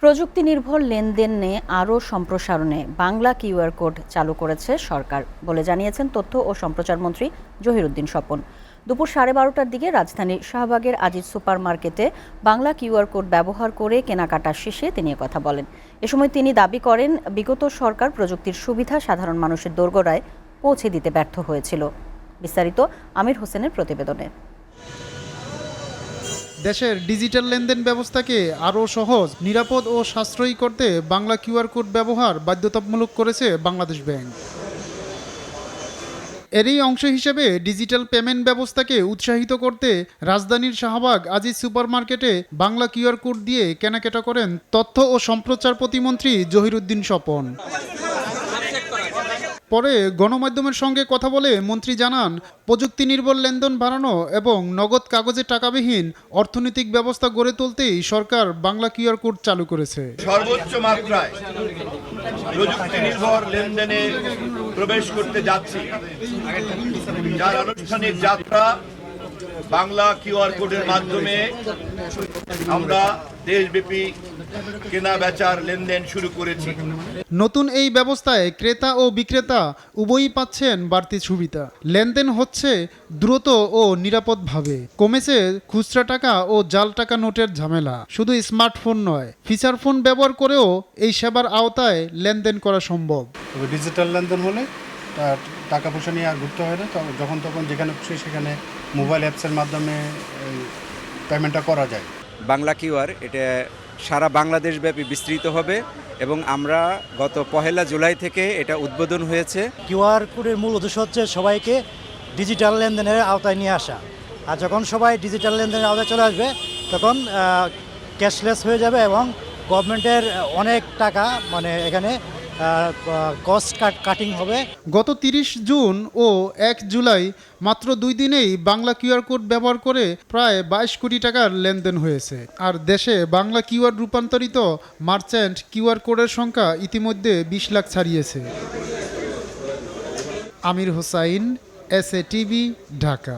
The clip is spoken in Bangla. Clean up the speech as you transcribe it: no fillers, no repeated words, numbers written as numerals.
প্রযুক্তি নির্ভর লেনদেনে আরও সম্প্রসারণে বাংলা কিউআর কোড চালু করেছে সরকার বলে জানিয়েছেন তথ্য ও সম্প্রচার মন্ত্রী জহিরুদ্দিন স্বপন। দুপুর 12:30টার দিকে রাজধানীর শাহবাগের আজিজ সুপার মার্কেটে বাংলা কিউআর কোড ব্যবহার করে কেনাকাটা শেষে তিনি কথা বলেন। এ সময় তিনি দাবি করেন, বিগত সরকার প্রযুক্তির সুবিধা সাধারণ মানুষের দোরগোড়ায় পৌঁছে দিতে ব্যর্থ হয়েছিল। বিস্তারিত আমির হোসেনের প্রতিবেদনে। দেশের ডিজিটাল লেনদেন ব্যবস্থাকে আরও সহজ, নিরাপদ ও সাশ্রয়ী করতে বাংলা কিউআর কোড ব্যবহার বাধ্যতামূলক করেছে বাংলাদেশ ব্যাংক। এরই অংশ হিসেবে ডিজিটাল পেমেন্ট ব্যবস্থাকে উৎসাহিত করতে রাজধানীর শাহবাগ আজিজ সুপারমার্কেটে বাংলা কিউআর কোড দিয়ে কেনাকাটা করেন তথ্য ও সম্প্রচার প্রতিমন্ত্রী জহিরুদ্দিন স্বপন। পরে গণমাধ্যমের সঙ্গে কথা বলে মন্ত্রী জানান, প্রযুক্তি নির্ভর লেনদেন বাড়ানো এবং নগদ কাগজে টাকাবিহীন অর্থনৈতিক ব্যবস্থা গড়ে তুলতেই সরকার বাংলা কিউআর কোড চালু করেছে। সর্বোচ্চ মাত্রায় প্রযুক্তি নির্ভর লেনদেনে প্রবেশ করতে যাচ্ছি, যার আনুষ্ঠানিক যাত্রা বাংলা কিউআর কোডের মাধ্যমে আমরা দেশব্যাপী কেনা বেচার লেনদেন শুরু করেছি। নতুন এই ব্যবস্থায় ক্রেতা ও বিক্রেতা উভয়ই পাচ্ছেন বাড়তি সুবিধা। লেনদেন হচ্ছে দ্রুত ও নিরাপদভাবে। কমেছে খুচরা টাকা ও জাল টাকা নোটের ঝামেলা। শুধু স্মার্টফোন নয়, ফিচার ফোন ব্যবহার করেও এই সেবার আওতায় লেনদেন করা সম্ভব। ডিজিটাল লেনদেন হলে টাকা পয়সা নিয়ে আর ঘুরতে হয় না, যখন তখন যেখানে খুশি সেখানে মোবাইল অ্যাপসের মাধ্যমে পেমেন্টটা করা যায়। বাংলা কিউআর এটা সারা বাংলাদেশ ব্যাপী বিস্তৃত হবে এবং আমরা গত 1 জুলাই থেকে এটা উদ্বোধন হয়েছে। কিউআর কোডের মূল উদ্দেশ্য হচ্ছে সবাইকে ডিজিটাল লেনদেনের আওতায় নিয়ে আসা। আর যখন সবাই ডিজিটাল লেনদেনের আওতায় চলে আসবে তখন ক্যাশলেস হয়ে যাবে এবং গভর্নমেন্টের অনেক টাকা এখানে কস্ট কাটিং হবে। গত 30 জুন ও 1 জুলাই মাত্র 2 দিনেই বাংলা কিউআর কোড ব্যবহার করে প্রায় 22 কোটি টাকার লেনদেন হয়েছে। আর দেশে বাংলা কিউআর রূপান্তরিত মার্চেন্ট কিউআর কোডের সংখ্যা ইতিমধ্যে 20 লাখ ছাড়িয়েছে। আমির হোসাইন, SA TV, ঢাকা।